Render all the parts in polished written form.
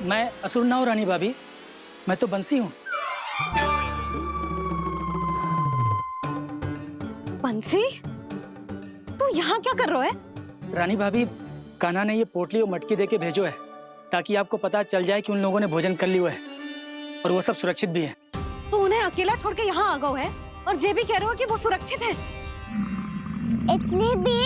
मैं असुर ना हूँ रानी भाभी, मैं तो बंसी हूँ। बंसी, तू यहाँ क्या कर रहा है? रानी भाभी, कान्हा ने ये पोटली और मटकी दे के भेजो है ताकि आपको पता चल जाए कि उन लोगों ने भोजन कर लिया है और वो सब सुरक्षित भी है। तू उन्हें अकेला छोड़ के यहाँ आ गया है और ये भी कह रहा हो कि वो सुरक्षित है। इतनी भी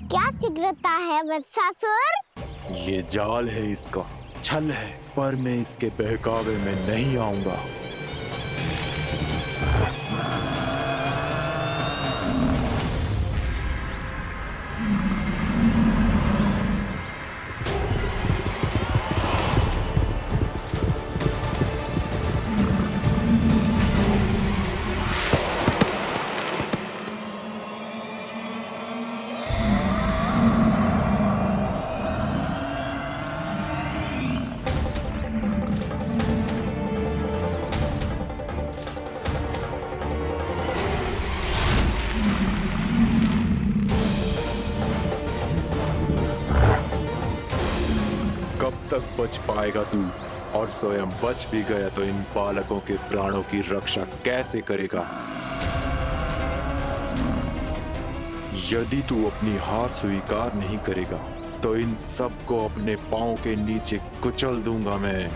क्या शीघ्रता है वत्सासुर? ये जाल है, इसका छल है, पर मैं इसके बहकावे में नहीं आऊंगा। कब तक बच पाएगा तू? और स्वयं बच भी गया तो इन बालकों के प्राणों की रक्षा कैसे करेगा? यदि तू अपनी हार स्वीकार नहीं करेगा तो इन सबको अपने पांव के नीचे कुचल दूंगा मैं।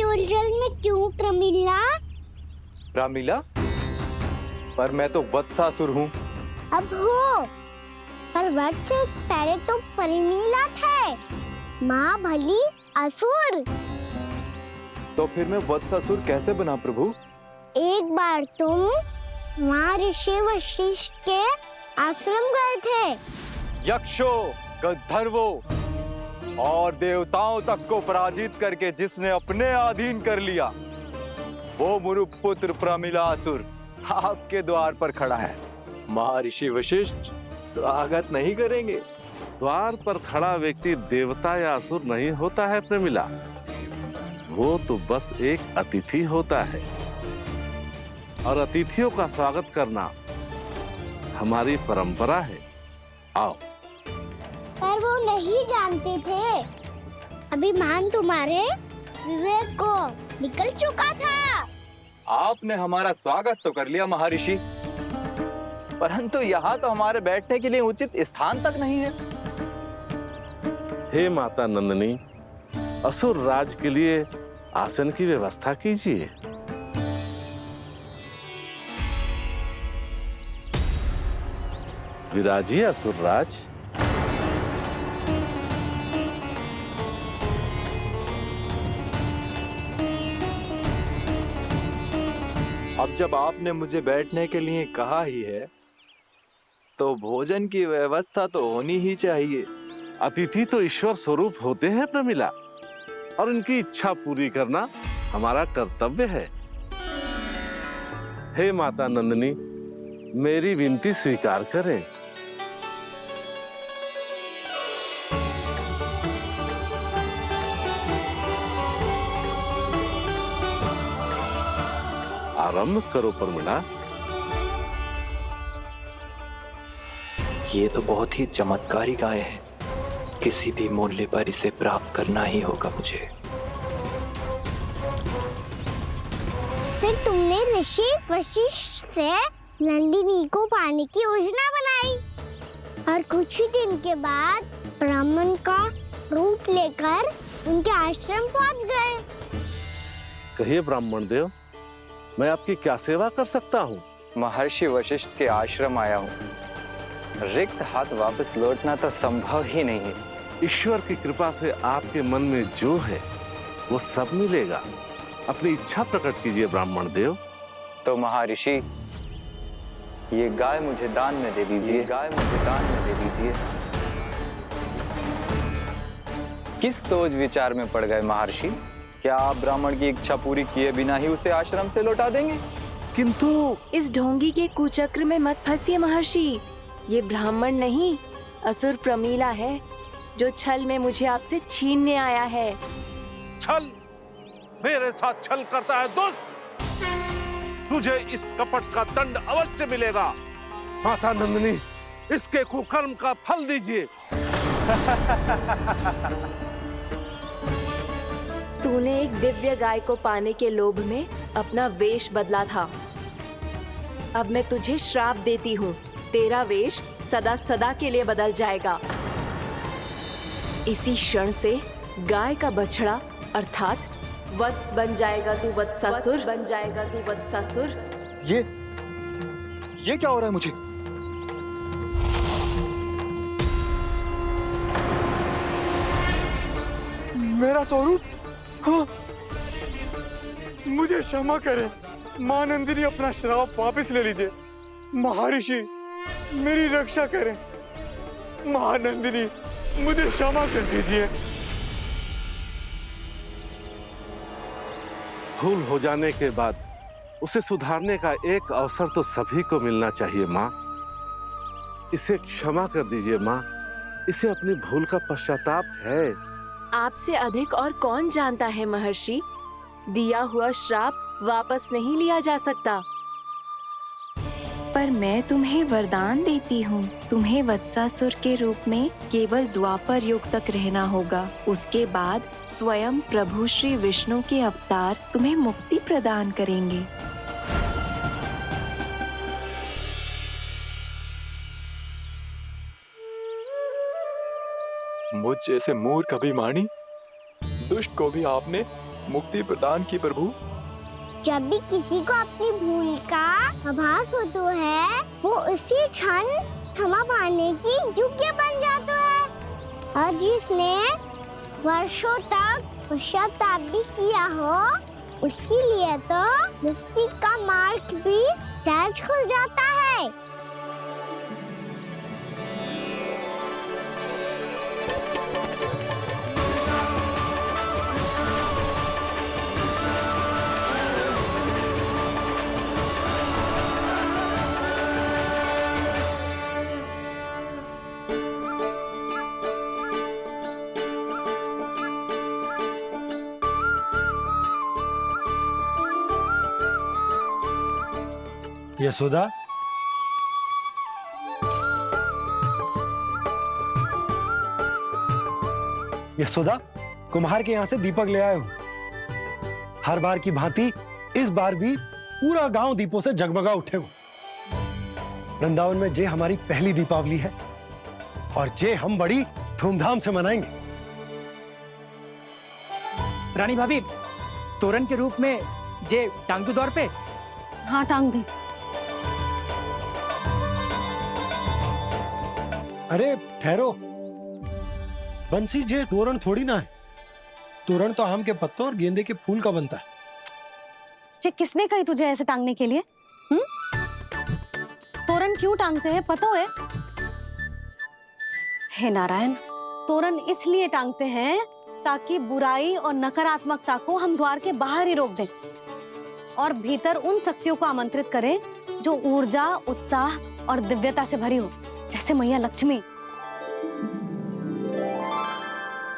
उलझन में क्यों प्रमिला? रामीला, पर मैं तो वत्सासुर हूँ। अब हो, पर वत्स से पहले तो प्रमिला थे, माँ भली असुर। तो फिर मैं वत्सासुर कैसे बना प्रभु? एक बार तुम माँ ऋषि वशिष्ठ के आश्रम गए थे। यक्षो, गंधर्वों और देवताओं तक को पराजित करके जिसने अपने अधीन कर लिया, वो मुरुपुत्र प्रमिलासुर आपके द्वार पर खड़ा है। महर्षि वशिष्ठ स्वागत नहीं करेंगे? द्वार पर खड़ा व्यक्ति देवता या असुर नहीं होता है प्रमिला, वो तो बस एक अतिथि होता है और अतिथियों का स्वागत करना हमारी परंपरा है। आओ। पर वो नहीं जानते थे, अभिमान तुम्हारे विवेक को निकल चुका था। आपने हमारा स्वागत तो कर लिया महर्षि, परंतु यहाँ तो हमारे बैठने के लिए उचित स्थान तक नहीं है। हे माता नंदिनी, असुर राज के लिए आसन की व्यवस्था कीजिए। विराजिए असुर राज। अब जब आपने मुझे बैठने के लिए कहा ही है, तो भोजन की व्यवस्था तो होनी ही चाहिए। अतिथि तो ईश्वर स्वरूप होते हैं प्रमिला, और इनकी इच्छा पूरी करना हमारा कर्तव्य है। हे माता नंदिनी, मेरी विनती स्वीकार करें। आरंभ करो प्रमिला। ये तो बहुत ही चमत्कारी गाय है, किसी भी मूल्य पर इसे प्राप्त करना ही होगा मुझे। फिर तुमने ऋषि वशिष्ठ से नंदिनी को पाने की योजना बनाई और कुछ ही दिन के बाद ब्राह्मण का रूप लेकर उनके आश्रम पहुंच गए। कहिए ब्राह्मण देव, मैं आपकी क्या सेवा कर सकता हूँ? महर्षि वशिष्ठ के आश्रम आया हूँ। रिक्त हाथ वापस लौटना तो संभव ही नहीं है। ईश्वर की कृपा से आपके मन में जो है वो सब मिलेगा। अपनी इच्छा प्रकट कीजिए ब्राह्मण देव। तो महर्षि, ये गाय मुझे दान में दे दीजिए। गाय मुझे दान में दे दीजिए। किस सोच विचार में पड़ गए महर्षि? क्या आप ब्राह्मण की इच्छा पूरी किए बिना ही उसे आश्रम से लौटा देंगे? किंतु इस ढोंगी के कुचक्र में मत फंसिए महर्षि। ये ब्राह्मण नहीं, असुर प्रमीला है, जो छल में मुझे आपसे छीनने आया है। छल? मेरे साथ छल करता है दुष्ट? तुझे इस कपट का दंड अवश्य मिलेगा। माता नंदिनी, इसके कुकर्म का फल दीजिए। तूने एक दिव्य गाय को पाने के लोभ में अपना वेश बदला था। अब मैं तुझे श्राप देती हूँ, तेरा वेश सदा सदा के लिए बदल जाएगा। इसी क्षण से गाय का बछड़ा अर्थात वत्स बन जाएगा तू वत्सासुर। बन जाएगा तू वत्सासुर। ये क्या हो रहा है मुझे? मेरा स्वरूप? हाँ। मुझे क्षमा करें मां नंदिनी, अपना श्राप वापस ले लीजिए। महर्षि, मेरी रक्षा करें। मां नंदिनी, मुझे क्षमा कर दीजिए। भूल हो जाने के बाद उसे सुधारने का एक अवसर तो सभी को मिलना चाहिए माँ। इसे क्षमा कर दीजिए माँ। इसे अपनी भूल का पश्चाताप है। आपसे अधिक और कौन जानता है महर्षि, दिया हुआ श्राप वापस नहीं लिया जा सकता। पर मैं तुम्हें वरदान देती हूँ, तुम्हें वत्सासुर के रूप में केवल द्वापर युग तक रहना होगा। उसके बाद स्वयं प्रभु श्री विष्णु के अवतार तुम्हें मुक्ति प्रदान करेंगे। मुझ जैसे मूर्ख अभिमानी दुष्ट को भी आपने मुक्ति प्रदान की प्रभु। जब भी किसी को अपनी भूल का आभास होता है, वो उसी क्षण क्षमा पाने की योग्य बन जाता है। और जिसने वर्षों तक पश्चाताप भी किया हो, उसके लिए तो मुक्ति का मार्ग भी सहज खुल जाता है। यशोदा, यशोदा, कुम्हार के यहाँ से दीपक ले आए हूं। हर बार की भांति इस बार भी पूरा गांव दीपों से जगमगा उठे हो। वृंदावन में जे हमारी पहली दीपावली है और जे हम बड़ी धूमधाम से मनाएंगे। रानी भाभी, तोरण के रूप में जे टांग दो दौर पे। हाँ, टांग दे। अरे ठहरो बंसी, जे तोरण थोड़ी ना है। तोरण तो आम के पत्तों और गेंदे के फूल का बनता है। जे किसने कही तुझे ऐसे टांगने के लिए? तोरण क्यों टांगते हैं पता है? हे नारायण, तोरण इसलिए टांगते हैं ताकि बुराई और नकारात्मकता को हम द्वार के बाहर ही रोक दें और भीतर उन शक्तियों को आमंत्रित करें जो ऊर्जा, उत्साह और दिव्यता से भरी हो, जैसे मैया लक्ष्मी।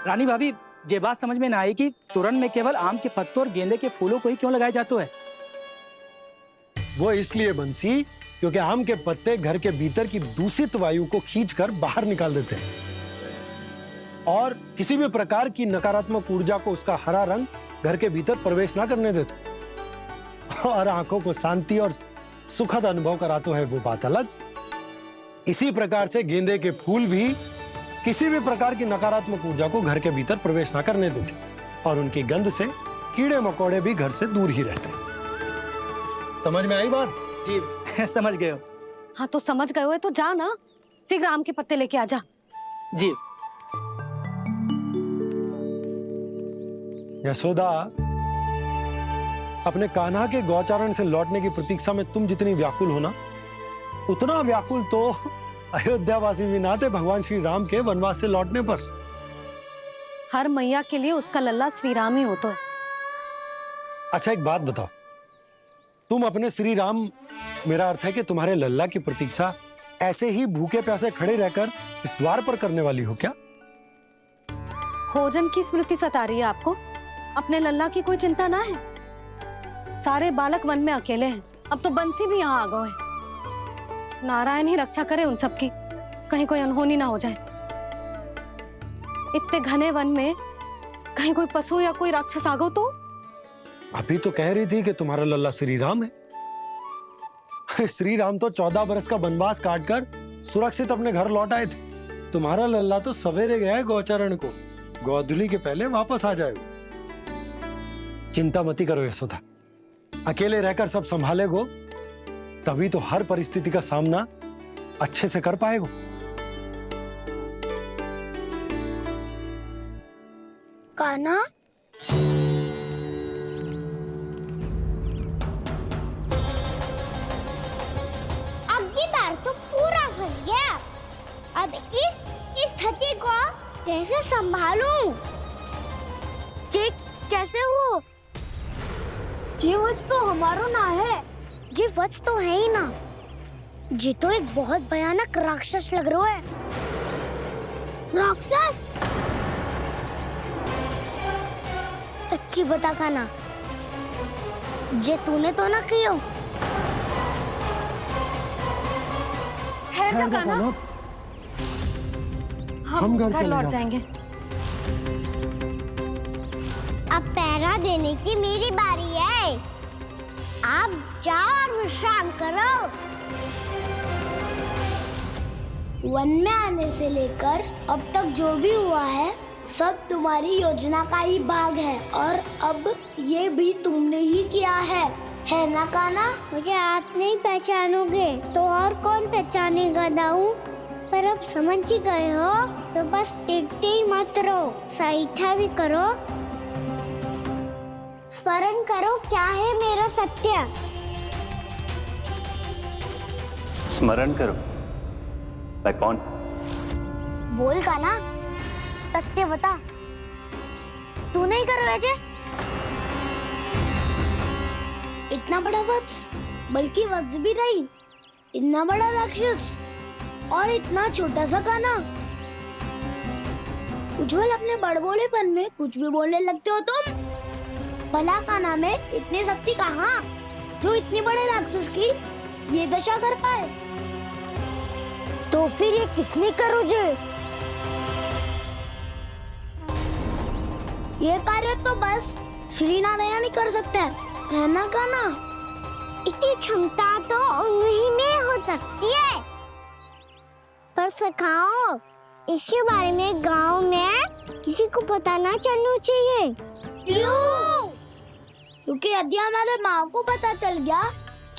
रानी भाभी, ये बात समझ में ना आई कि तोरण में केवल आम के पत्तों और गेंदे के फूलों को ही क्यों लगाया जाता है? वो इसलिए बंसी, क्योंकि आम के पत्ते घर के भीतर की दूषित वायु को खींचकर बाहर निकाल देते हैं और किसी भी प्रकार की नकारात्मक ऊर्जा को उसका हरा रंग घर के भीतर प्रवेश ना करने देते और आंखों को शांति और सुखद अनुभव कराते है, वो बात अलग। इसी प्रकार से गेंदे के फूल भी किसी भी प्रकार की नकारात्मक ऊर्जा को घर के भीतर प्रवेश ना करने देते और उनकी गंध से कीड़े मकोड़े भी घर से दूर ही रहते हैं। समझ में आई बात? जी समझ गए हो। हाँ तो समझ गए हो तो जा ना, शीघ्र आम के पत्ते लेके आ जा। जी। यशोदा, अपने कान्हा के गौचारण से लौटने की प्रतीक्षा में तुम जितनी व्याकुल हो ना, उतना व्याकुल तो अयोध्यावासी भी ना थे भगवान श्री राम के वनवास से लौटने पर। हर मैया के लिए उसका लल्ला श्री राम ही होता है। अच्छा एक बात बताओ, तुम अपने श्री राम, मेरा अर्थ है कि तुम्हारे लल्ला की प्रतीक्षा ऐसे ही भूखे प्यासे खड़े रहकर इस द्वार पर करने वाली हो क्या? भोजन की स्मृति सता रही है आपको? अपने लल्ला की कोई चिंता ना है। सारे बालक वन में अकेले हैं, अब तो बंसी भी यहाँ आ गए हैं। नारायण ही रक्षा करे उन सबकी, कहीं कोई अनहोनी ना हो जाए। इतने घने वन में कहीं कोई पशु या कोई राक्षस आ गो तो? अभी तो कह रही थी कि तुम्हारा लल्ला श्री राम है। अरे श्री राम तो 14 बरस का वनवास काटकर सुरक्षित अपने घर लौट आए थे। तुम्हारा लल्ला तो सवेरे गया है गौचरण को, गोधूली के पहले वापस आ जाएगा। चिंता मती करो यशोदा, अकेले रहकर सब संभालेगो तभी तो हर परिस्थिति का सामना अच्छे से कर पाएगो। कान्हा, अब की बार तो पूरा फंस गया। अब इस स्थिति को कैसे संभालूं? जी कैसे हो? जी वत्स तो हमारा ना है। जी वत्स तो है ही ना। जी तो एक बहुत भयानक राक्षस लग रहा है। राक्षस? सच्ची बता कान्हा, जे तूने तो ना कियो? है जा कान्हा, हम घर लौट जाएंगे। अब पहरा देने की मेरी बारी है। आप जाओ और विश्राम करो। वन में आने से लेकर अब तक जो भी हुआ है सब तुम्हारी योजना का ही भाग है, और अब ये भी तुमने ही किया है ना कान्हा? मुझे आप नहीं पहचानोगे तो और कौन पहचानेगा दाऊ? पर अब समझ ही गए हो तो बस देखते ही मत रहो, सईठा भी करो। स्मरण करो क्या है मेरा सत्य। स्मरण करो। मैं कौन? बोल कान्हा, सत्य बता। तू नहीं करो अजय? इतना बड़ा वत्स, बल्कि वत्स भी नहीं, इतना बड़ा राक्षस और इतना छोटा सा कान्हा। उज्जवल अपने बड़बोलेपन में कुछ भी बोलने लगते हो तुम। भला कान्हा में इतनी शक्ति कहाँ जो इतने बड़े राक्षस की ये दशा कर पाए? तो फिर ये किसने करो जो? ये कार्य तो बस श्री नारायण ही कर सकते हैं, है ना कान्हा? इतनी क्षमता तो उन्हीं में हो सकती है, पर सखाओ इसके बारे में गांव में किसी को पता ना चलना चाहिए। क्यों? क्योंकि यदि हमारे माँ को पता चल गया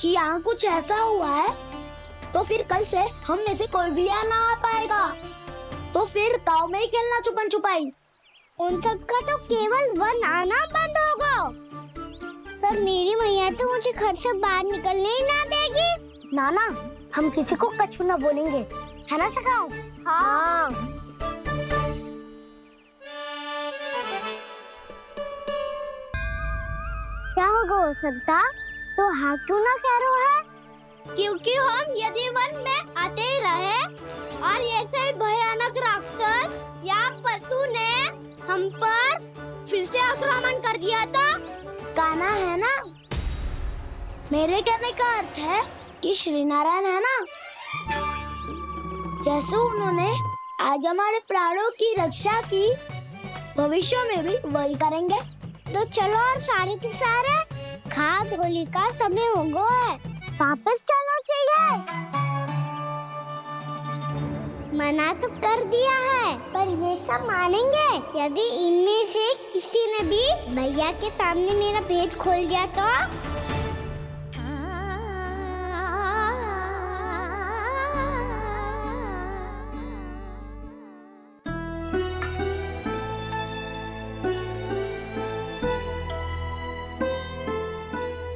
कि यहाँ कुछ ऐसा हुआ है तो फिर कल से हम में से कोई भी यहाँ ना आ पाएगा। तो फिर गांव में ही खेलना छुपन छुपाई। उन सब का तो केवल वन आना बंद होगा। पर मेरी मैया तो मुझे घर से बाहर निकलने ही ना देगी। नाना, हम किसी को कछु ना बोलेंगे, है ना सखाओ? हाँ। क्या होगा हो सकता? तो हाँ क्यों ना कह रहा है? क्योंकि हम यदि वन में आते ही रहे और ऐसे भयानक राक्षस या पशु ने हम पर फिर से आक्रमण कर दिया तो कान्हा, है ना? मेरे कहने का अर्थ है कि श्री नारायण है ना, जैसे उन्होंने आज हमारे प्राणों की रक्षा की, भविष्य में भी वही करेंगे। तो चलो और सारे के सारे खाद होली का समय हो गया है, वापस चलना चाहिए। मना तो कर दिया है, पर ये सब मानेंगे यदि इनमें से किसी ने भी भैया के सामने मेरा पेट खोल दिया तो?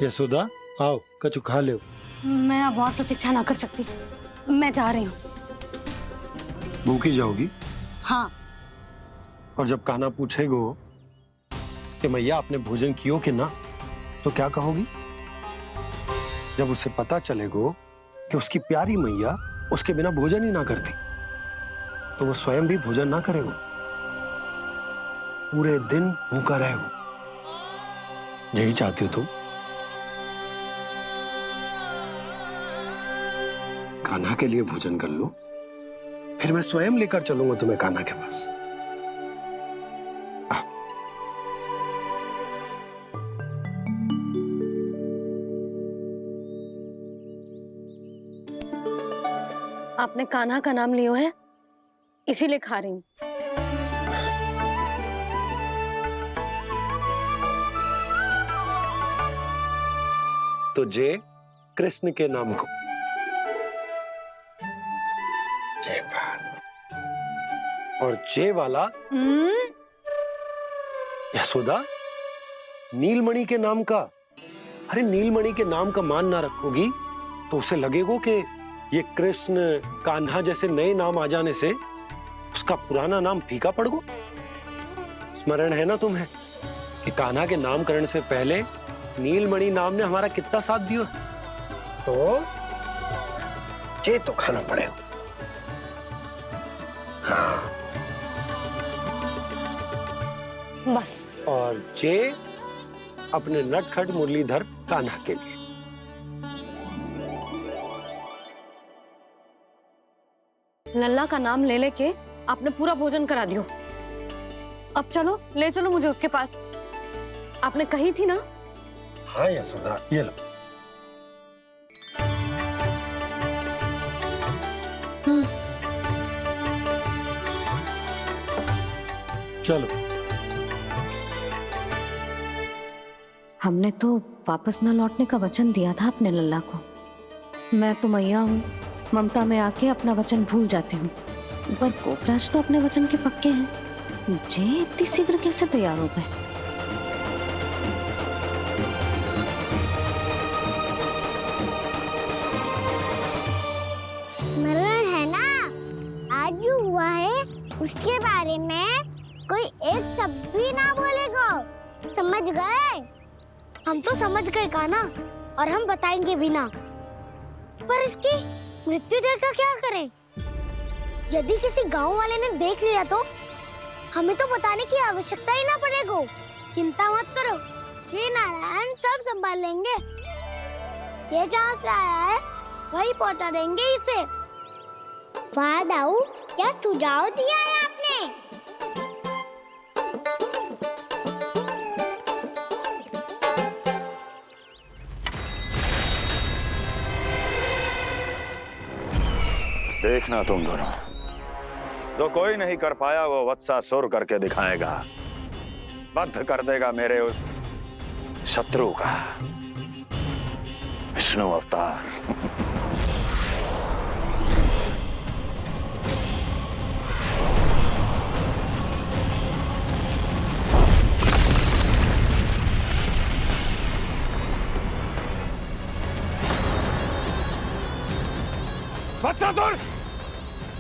यशोदा आओ, कछु खा लो। मैं अब और प्रतीक्षा ना कर सकती, मैं जा रही हूँ। भूखी जाओगी? हाँ। और जब कान्हा पूछेगो कि मैया आपने भोजन कियो कि ना, तो क्या कहोगी? जब उसे पता चलेगो कि उसकी प्यारी मैया उसके बिना भोजन ही ना करती, तो वो स्वयं भी भोजन ना करेगो, पूरे दिन भूखा रहेगो। यही चाहती हो तुम? कान्हा के लिए भोजन कर लो, फिर मैं स्वयं लेकर चलूंगा तुम्हें कान्हा के पास। आपने कान्हा का नाम लियो है, इसीलिए खा रही हूँ। तो जय कृष्ण के नाम को। जय बात। और जय वाला यशोदा, नीलमणि के नाम का। अरे नीलमणि के नाम का मान ना रखोगी तो उसे लगेगा कि ये कृष्ण कान्हा जैसे नए नाम आ जाने से उसका पुराना नाम फीका पड़ गो। स्मरण है ना तुम्हें कि कान्हा के नामकरण से पहले नीलमणि नाम ने हमारा कितना साथ दिया? तो जे तो खाना पड़ेगा। हाँ। बस। और जे अपने नटखट मुरलीधर कान्हा के लिए। लल्ला का नाम ले लेके आपने पूरा भोजन करा दियो। अब चलो, ले चलो मुझे उसके पास। आपने कही थी ना? हाँ यशोदा, ये लो। चलो। हमने तो वापस न लौटने का वचन दिया था अपने लल्ला को। मैं तो मैया हूँ, ममता में आके अपना वचन भूल जाती हूँ, पर गोपराज तो अपने वचन के पक्के हैं। जे इतनी शीघ्र कैसे तैयार हो गए? मरण है ना, आज जो हुआ है उसके बारे में कोई एक शब्द भी ना बोलेगा। समझ गए? हम तो समझ गए कान्हा, और हम बताएंगे भी ना। पर इसकी मृत्यु देखकर क्या करें? यदि किसी गांव वाले ने देख लिया तो हमें तो बताने की आवश्यकता ही ना पड़ेगा। चिंता मत करो, श्री नारायण सब संभाल लेंगे। ये जहाँ से आया है वही पहुँचा देंगे इसे। वाह दाऊ, क्या सुझाव दिया है आपने? देखना तुम दोनों, जो कोई नहीं कर पाया वो वत्सासुर करके दिखाएगा। बद्ध कर देगा मेरे उस शत्रु का विष्णु अवतार। वत्सासुर!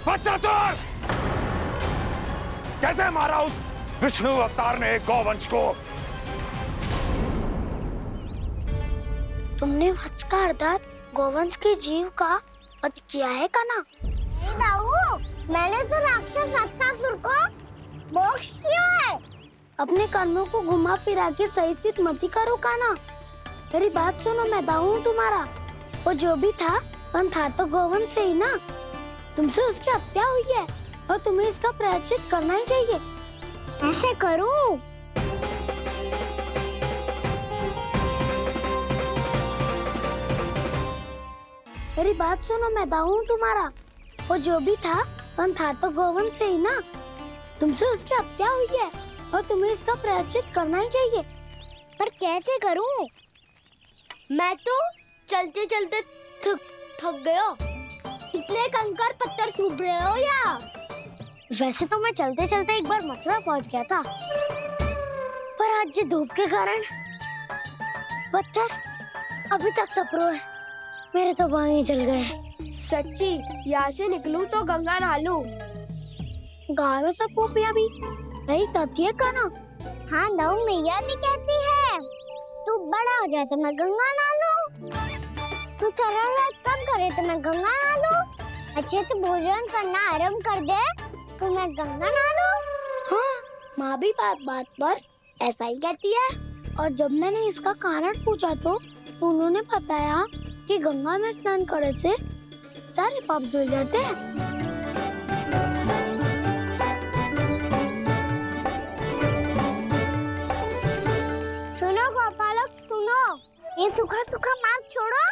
वत्सासुर! कैसे मारा उस विष्णु अवतार ने गौवंश को? तुमने वत्स का अर्थात गौवंश के जीव का वध किया है कान्हा? नहीं दाऊ, मैंने तो राक्षस वत्सासुर को मोक्ष किया है। अपने कानों को घुमा फिरा के सही सिद्ध मत करो कान्हा। मेरी बात सुनो, मैं दाऊ हूँ तुम्हारा। वो जो भी था पण था तो गौवंश से ही ना। तुमसे उसकी हत्या हुई है और तुम्हें इसका प्रायश्चित करना ही चाहिए। ऐसे करूं? मेरी बात सुनो, मैं दाऊ हूँ तुम्हारा। वो जो भी था पण था तो गौवंश से ही ना। तुमसे उसकी हत्या हुई है और तुम्हें इसका प्रायश्चित करना ही चाहिए। पर कैसे करूं? मैं तो चलते चलते थक गया। इतने कंकर पत्थर सूख रहे हो या? वैसे तो मैं चलते चलते एक बार मथुरा पहुंच गया था, पर आज ये धूप के कारण पत्थर अभी तक तपरो है, मेरे तो पाँव ही जल गए। सच्ची, यहाँ से निकलूं तो गंगा नहा लूं। गारो सब पोपिया भी यही कहती है काना। हाँ दाऊ मैया भी कहती है, तू बड़ा हो जाए तो मैं गंगा नहा लूं, तू चरण व्रत कब करे तो मैं गंगा नहा लूं, अच्छे से भोजन करना आरंभ कर दे तो मैं गंगा नहा लूं। हाँ, माँ भी बात बात पर ऐसा ही कहती है। और जब मैंने इसका कारण पूछा तो उन्होंने बताया कि गंगा में स्नान करने से सारे पाप धुल जाते हैं। सुनो गोपालक सुनो, ये सूखा सूखा मार्ग छोड़ो,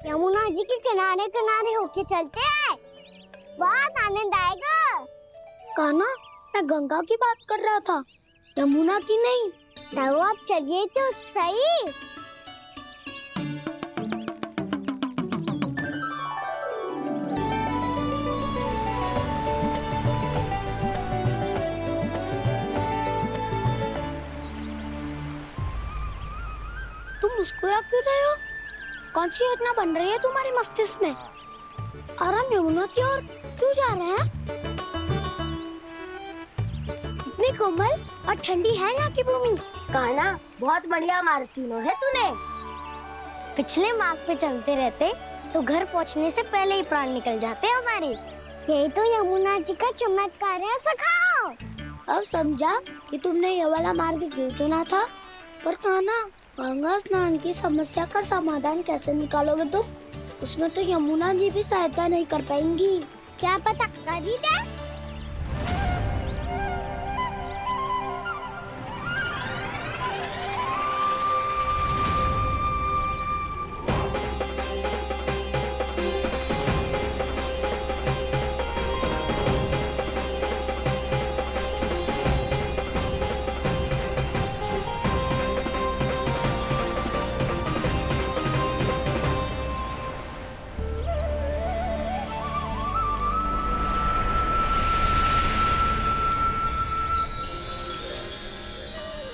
यमुना जी के किनारे किनारे होके चलते हैं, बहुत आनंद आएगा। कान्हा, मैं गंगा की बात कर रहा था, यमुना की नहीं। तो आप चलिए तो सही। तुम मुस्कुरा क्यों रहे हो? कौन सी योजना बन रही है तुम्हारे मस्तिष्क में? और हम यमुना की ओर क्यों जा रहे हैं? इतनी कोमल और ठंडी है यहाँ की भूमि। कान्हा, बहुत बढ़िया मार्ग चुनो है तूने। पिछले मार्ग पे चलते रहते तो घर पहुँचने से पहले ही प्राण निकल जाते हमारे। यही तो यमुना जी का चमत्कार है सखाओ। अब समझा कि तुमने ये वाला मार्ग क्यों चुना था। पर कान्हा, गंगा स्नान की समस्या का समाधान कैसे निकालोगे तुम? उसमें तो यमुना जी भी सहायता नहीं कर पाएंगी। क्या पता कर ही दे।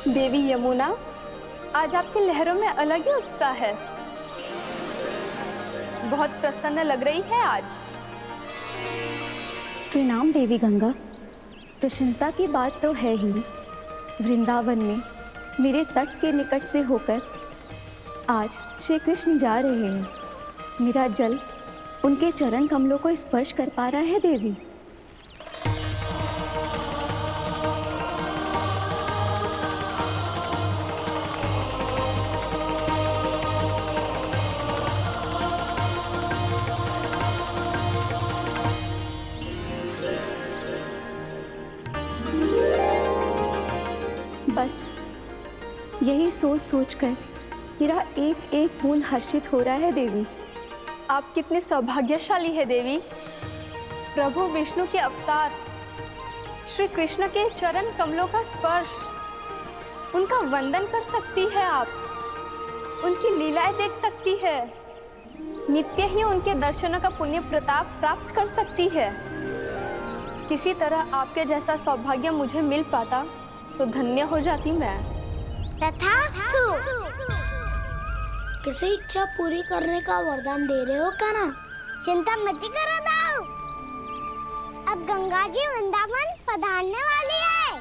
देवी यमुना, आज आपकी लहरों में अलग ही उत्साह है। बहुत प्रसन्न लग रही है आज। प्रणाम देवी गंगा। प्रसन्नता की बात तो है ही। वृंदावन में मेरे तट के निकट से होकर आज श्री कृष्ण जा रहे हैं। मेरा जल उनके चरण कमलों को स्पर्श कर पा रहा है देवी। बस यही सोच सोचकर मेरा एक एक फूल हर्षित हो रहा है देवी। आप कितने सौभाग्यशाली है देवी। प्रभु विष्णु के अवतार श्री कृष्ण के चरण कमलों का स्पर्श, उनका वंदन कर सकती है आप, उनकी लीलाएं देख सकती है, नित्य ही उनके दर्शनों का पुण्य प्रताप प्राप्त कर सकती है। किसी तरह आपके जैसा सौभाग्य मुझे मिल पाता तो धन्य हो जाती मैं। तथास्तु। किसी इच्छा पूरी करने का वरदान दे रहे हो कान्हा? चिंता मत करो दाऊ, अब गंगा जी वृंदावन पधारने वाली है।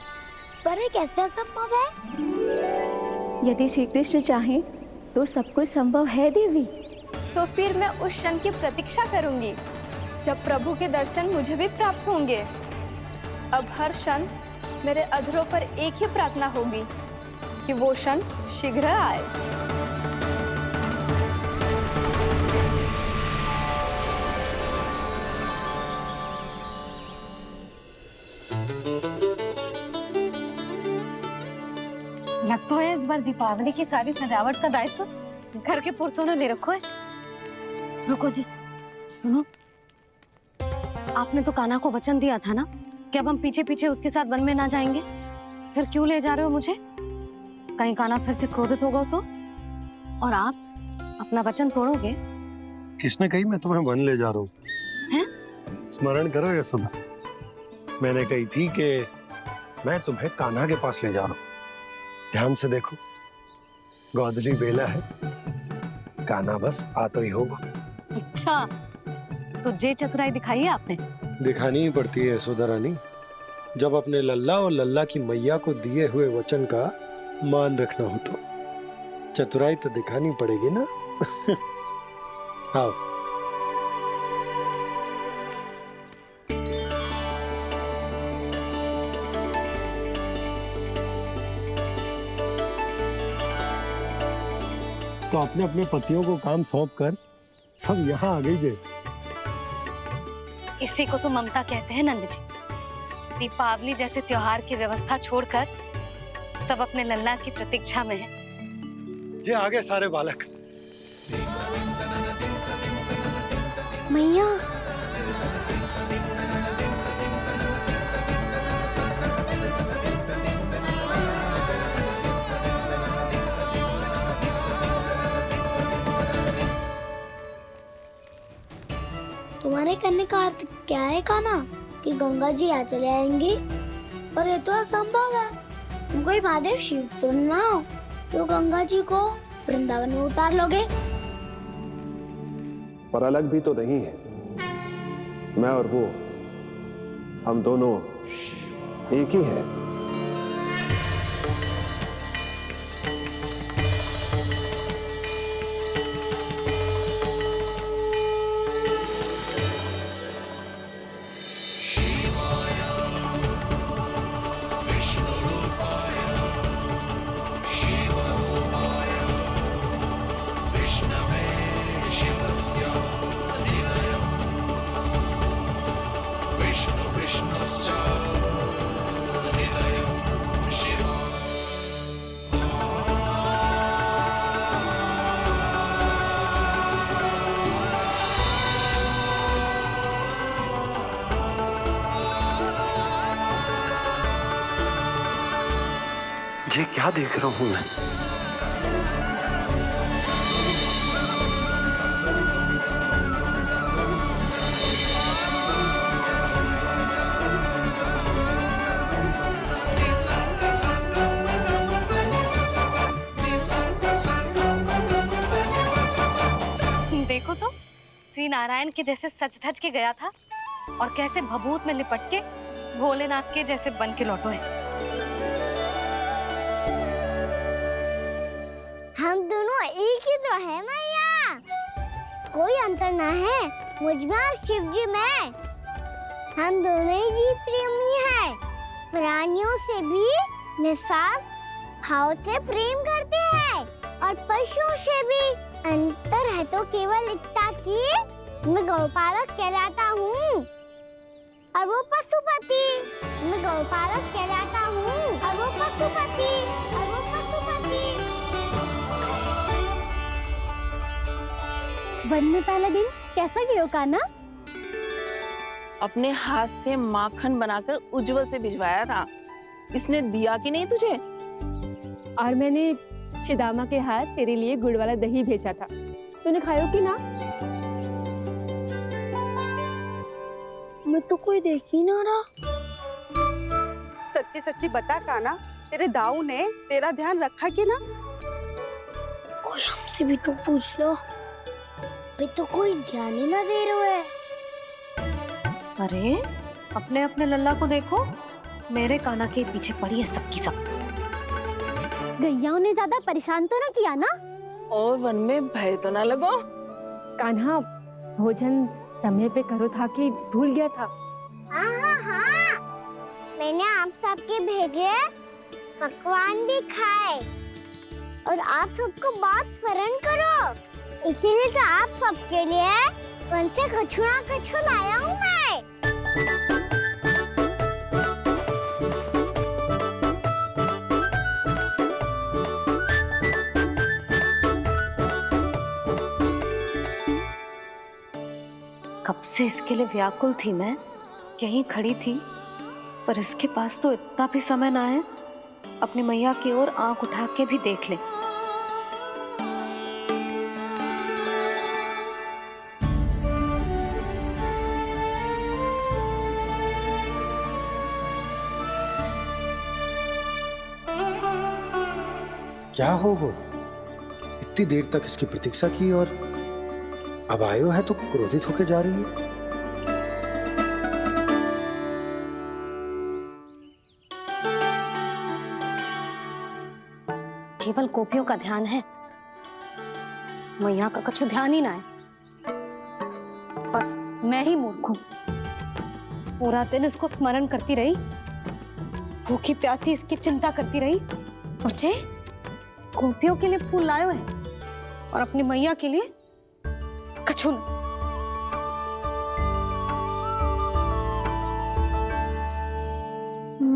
पर ये कैसे संभव है? यदि श्री कृष्ण चाहे तो सब कुछ संभव है देवी। तो फिर मैं उस क्षण की प्रतीक्षा करूंगी जब प्रभु के दर्शन मुझे भी प्राप्त होंगे। अब हर क्षण मेरे अधरों पर एक ही प्रार्थना होगी कि वो क्षण शीघ्र आए। लग तो है इस बार दीपावली की सारी सजावट का दायित्व घर के पुरुषों ने ले रखो है। रुको जी, सुनो, आपने तो कान्हा को वचन दिया था ना कि अब हम पीछे पीछे उसके साथ वन में ना जाएंगे। फिर क्यों ले जा रहे हो मुझे? कहीं कान्हा फिर से क्रोधित होगा तो? और आप अपना वचन तोड़ोगे? किसने कही मैं तुम्हें वन ले जा रहा हूँ? हैं? स्मरण करो ये सब। मैंने कही थी कि मैं तुम्हें कान्हा के पास ले जा रहा हूँ। ध्यान से देखो, गोधली बेला है, कान्हा बस आ तो ही होगा। अच्छा, तो जे चतुराई दिखाई है आपने? दिखानी ही पड़ती है यशोदा रानी, जब अपने लल्ला और लल्ला की मैया को दिए हुए वचन का मान रखना हो तो चतुराई तो दिखानी पड़ेगी ना। हाँ। तो अपने अपने पतियों को काम सौंप कर सब यहाँ आ गई थे। इसी को तो ममता कहते हैं नंद जी। दीपावली जैसे त्योहार की व्यवस्था छोड़कर सब अपने लल्ला की प्रतीक्षा में हैं। जे आगे सारे बालक। मैया तुम्हारे कहने का अर्थ क्या है कान्हा? कि गंगा जी यहाँ चले आएंगी? पर ये तो असंभव है। तुम कोई महादेव शिव तो ना हो जो गंगा जी को वृंदावन में उतार लोगे? पर अलग भी तो नहीं है। मैं और वो, हम दोनों एक ही हैं। ये क्या देख रहा हूं मैं? देखो तो, श्री नारायण के जैसे सच धज के गया था और कैसे भभूत में लिपट के भोलेनाथ के जैसे बन के लौटो है। हम दोनों एक ही तो है मैया, कोई अंतर ना है मुझमें और शिव जी में। हम दोनों ही जीव प्रेमी हैं, प्राणियों से भी निस्सास भाव से प्रेम करते हैं और पशुओं से भी। अंतर है तो केवल इतना कि मैं गौपालक कहलाता हूँ और वो पशुपति। मैं गौपालक कहलाता हूँ और वो पशुपति। वन में पहला दिन कैसा गया कान्हा? अपने हाथ से माखन बनाकर उज्जवल से भिजवाया था। इसने दिया कि नहीं तुझे? और मैंने शिदामा के हाथ तेरे लिए गुड़ वाला दही भेजा था, तूने खायो कि ना? मैं तो कोई देख ही ना रहा। सच्ची सच्ची बता कान्हा, तेरे दाऊ ने तेरा ध्यान रखा कि ना? कोई हमसे भी तो पूछ लो, वे तो कोई ध्यान ही ना दे रहे है। अरे अपने अपने लल्ला को देखो, मेरे कान्हा के पीछे पड़ी है सबकी सब। गैयाओं ने ज्यादा परेशान तो ना किया ना? और वन में भय तो ना लगो? कान्हा भोजन समय पे करो था कि भूल गया था? हाँ, मैंने आप सबके भेजे पकवान भी खाए और आप सबको बात स्मरण करो, इसीलिए तो आप सबके लिए वन से कछु ना कछु लाया हूँ मैं। कब से इसके लिए व्याकुल थी मैं, यहीं खड़ी थी, पर इसके पास तो इतना भी समय ना है अपनी मैया की ओर आंख उठा के भी देख ले। क्या हो वो? इतनी देर तक इसकी प्रतीक्षा की और अब आयो है तो क्रोधित होकर जा रही है। केवल गोपियों का ध्यान है, मैया का कुछ ध्यान ही ना है। बस मैं ही मूर्ख हूँ, पूरा दिन इसको स्मरण करती रही, भूखी प्यासी इसकी चिंता करती रही, और जे गोपियों के लिए फूल लायो है और अपनी मैया के लिए कछु न।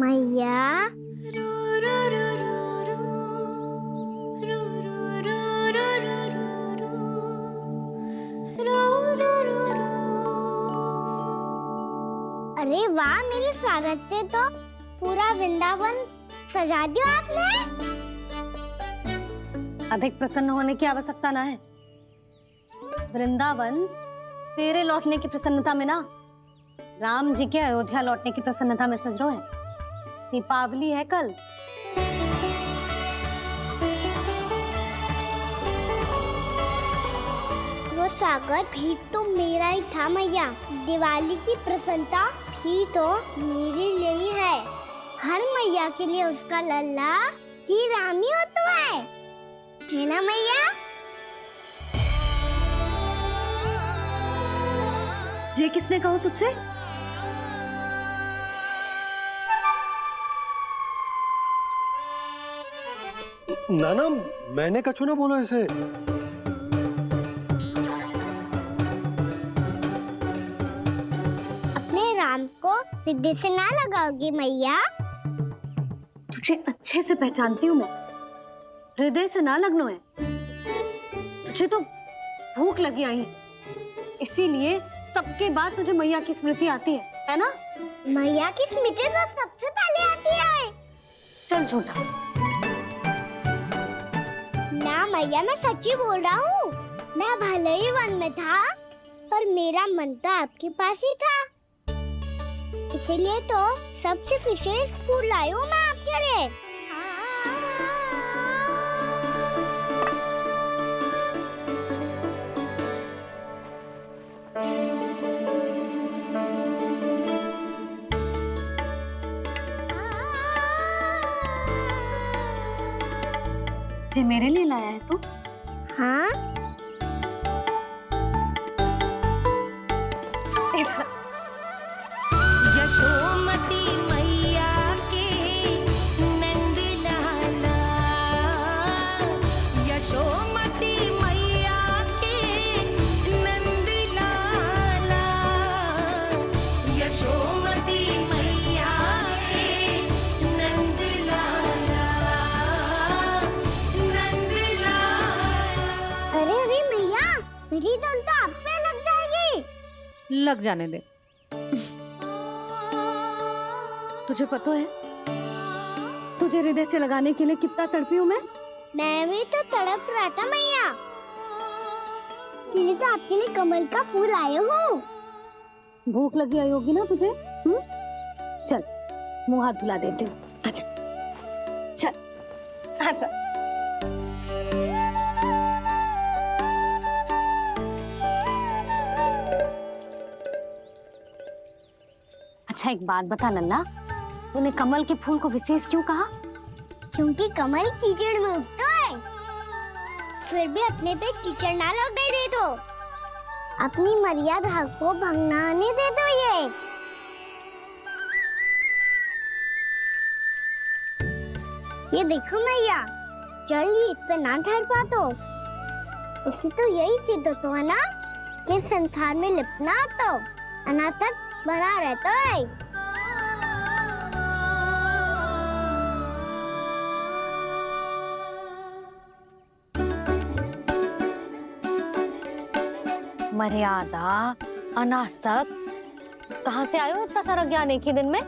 मैया अरे वाह, मेरे स्वागत से तो पूरा वृंदावन सजा दिया आपने। अधिक प्रसन्न होने की आवश्यकता ना है। वृंदावन तेरे लौटने की प्रसन्नता में ना, राम जी के अयोध्या लौटने की प्रसन्नता में सज रहा है। दीपावली है कल। वो स्वागत भी तो मेरा ही था मैया। दिवाली की प्रसन्नता भी तो मेरे लिए ही है। हर मैया के लिए उसका लल्ला जी राम ही होता है ना मैया? ये किसने कहा तुझसे? नाना, मैंने कछु ना बोला इसे। अपने राम को हृदय से ना लगाओगी मैया? तुझे अच्छे से पहचानती हूँ मैं, हृदय से ना लगनो है। तुझे तो भूख लगी आई, इसीलिए सबके बाद तुझे मैया की स्मृति आती है ना? मैया की स्मृति तो सबसे पहले आती है। चल झूठा। ना मैया, मैं सच्ची बोल रहा हूँ। मैं भले ही वन में था, पर मेरा मन तो आपके पास ही था। इसीलिए तो सबसे विशेष फूल लाई हूँ मैं आपके लिए। ये मेरे लिए लाया है तू? हाँ। यशोमती मैया के नंद लाला, यशोमती मैया के नंद लाला, यशोमती मैया के नंद लाला, नंद लाला। अरे अरे मैया, मेरी धुन तो आप पे लग जाएगी। लग जाने दे। तुझे पता है तुझे हृदय से लगाने के लिए कितना तड़पी हूँ मैं? मैं भी तो तड़प रहा था मैया, इसीलिए तो आपके लिए कमल का फूल आए हूँ। भूख लगी आई होगी ना तुझे? चल मुंह हाथ धुला देती हूँ। आजा, चल आजा। अच्छा एक बात बता लल्ला, तूने कमल के फूल को विशेष क्यों कहा? क्योंकि कमल कीचड़ में उगता है, फिर भी अपने पे कीचड़ ना लगने दे दो। अपनी मर्यादा को भंग ना आने दे दो। ये देखो मैया, जल ही इस पे ना ठहर पा तो उससे तो यही सिद्ध होता है ना कि संसार में लिपना तो अनाथ तक बना रहता है। मर्यादा, अनासक, कहाँ से आयो इतना सारा ज्ञान एक ही दिन में?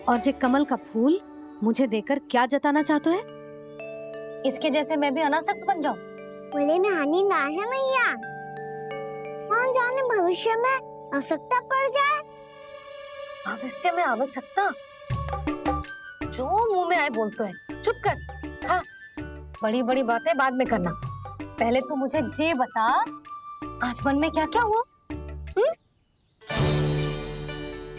और जे कमल का फूल मुझे देकर क्या जताना चाहते है? इसके जैसे मैं भी अनासक्त बन जाऊं? बोले में हानि ना है मैया, कौन जाने भविष्य में आवश्यकता पड़ जाए। भविष्य में आवश्यकता? जो मुंह में आए बोलते हैं। चुप कर, खा। बड़ी बड़ी बातें बाद में करना, पहले तू मुझे ये बता आज वन में क्या क्या हुआ।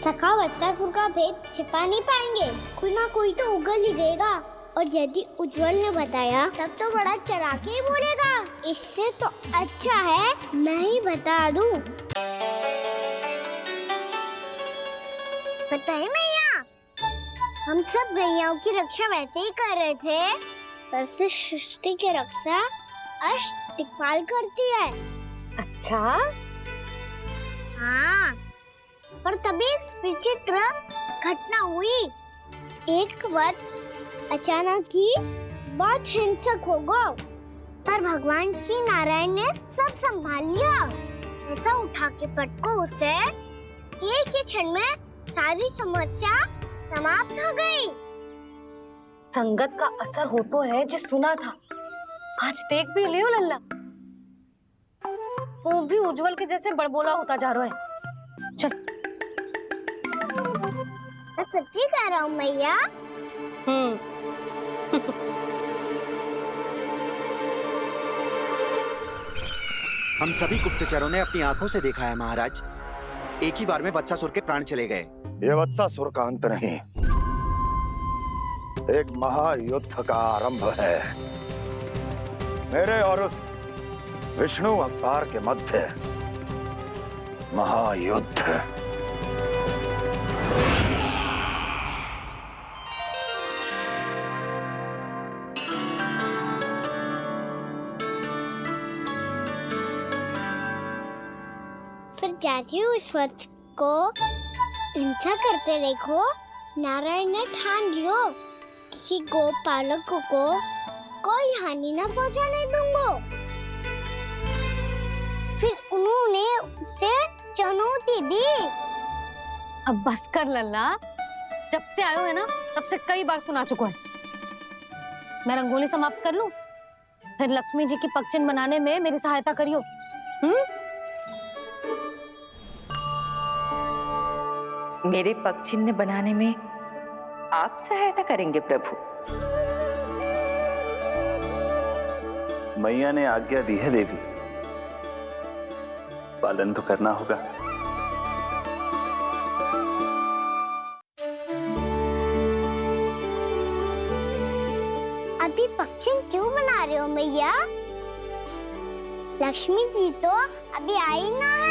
सखा बत्तासुर का भेद छिपा नहीं पाएंगे, कोई ना कोई तो उगल ही देगा। और यदि उज्जवल ने बताया तब तो बड़ा चढ़ा के ही बोलेगा। इससे तो अच्छा है मैं ही बता दूं। बताइए मैया, हम सब गैयाओं की रक्षा वैसे ही कर रहे थे, पर से सृष्टि की रक्षा अष्टदिक्पाल करती है। अच्छा हाँ, पर तभी एक विचित्र घटना हुई। एक वक्त अचानक ही बहुत हिंसक हो गया, पर भगवान श्री नारायण ने सब संभाल लिया। ऐसा उठा के पटको उसे, एक ही क्षण में सारी समस्या समाप्त हो गई। संगत का असर हो तो है जो सुना था, आज देख भी लियो लल्ला, तू भी उज्जवल के जैसे बड़बोला होता जा रहा है। चल। मैं सच्ची कह रहा हूँ मैया। हम सभी गुप्तचरों ने अपनी आंखों से देखा है महाराज, एक ही बार में वत्सासुर के प्राण चले गए। ये वत्सासुर का अंत नहीं, एक महायुद्ध का आरंभ है। मेरे और उस विष्णु अवतार के मध्य महायुद्ध। फिर जैसे ही उस वक्त को हिंसा करते देखो, नारायण ने ठान लियो किसी गोपालक को कोई हानि न पहुंचाने दूंगा। फिर उन्होंने उसे चुनौती दी। अब बस कर लल्ला, जब से आयो है ना तब से कई बार सुना चुका है। मैं रंगोली समाप्त कर लूं, फिर लक्ष्मी जी की पगचिन बनाने में मेरी सहायता करियो। मेरे पगचिन्ह बनाने में आप सहायता करेंगे प्रभु? मैया ने आज्ञा दी है देवी, पालन तो करना होगा। अभी पक्षी क्यों बना रहे हो मैया? लक्ष्मी जी तो अभी आई ना है।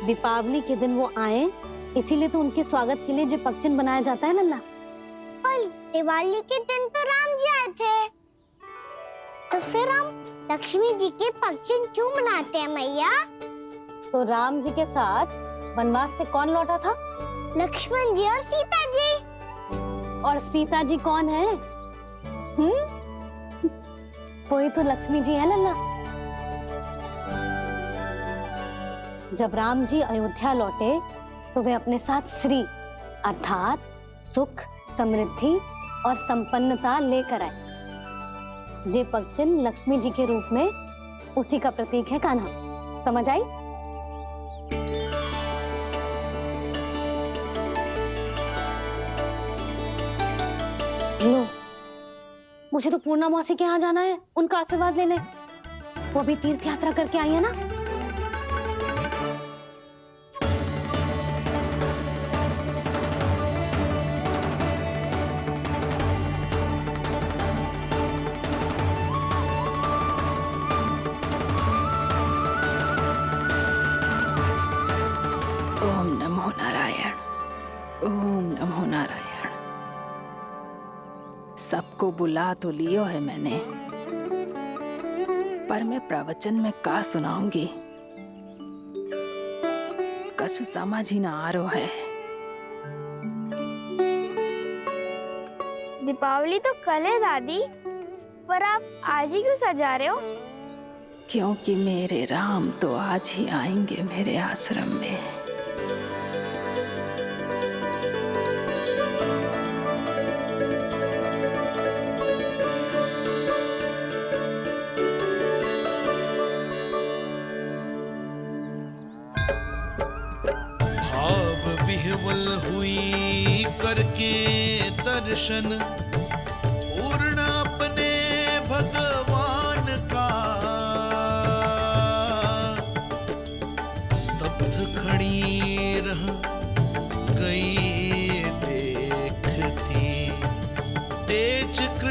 दीपावली के दिन वो आए, इसीलिए तो उनके स्वागत के लिए जो पगचिन बनाया जाता है लल्ला। पर दिवाली के दिन तो राम जी आए थे, तो फिर हम लक्ष्मी जी के पगचिन क्यों बनाते हैं मैया? तो राम जी के साथ वनवास से कौन लौटा था? लक्ष्मण जी और सीता जी। और सीता जी कौन है? वही तो लक्ष्मी जी है लल्ला। जब राम जी अयोध्या लौटे तो वे अपने साथ श्री अर्थात सुख, समृद्धि और संपन्नता लेकर आए। जे पगचिन लक्ष्मी जी के रूप में उसी का प्रतीक है कान्हा। समझ आई? लो, मुझे तो पूर्णा मौसी के यहाँ जाना है, उनका आशीर्वाद लेने। वो भी तीर्थ यात्रा करके आई है ना। ओम नमो नारायण, ओम नमो नारायण। सबको बुला तो लियो है मैंने, पर मैं प्रवचन में का सुनाऊंगी, कछु समझ ही ना आ रहा है। दीपावली तो कल है दादी, पर आप आज ही क्यों सजा रहे हो? क्योंकि मेरे राम तो आज ही आएंगे मेरे आश्रम में। भाव विह्वल हुई करके दर्शन, पूर्ण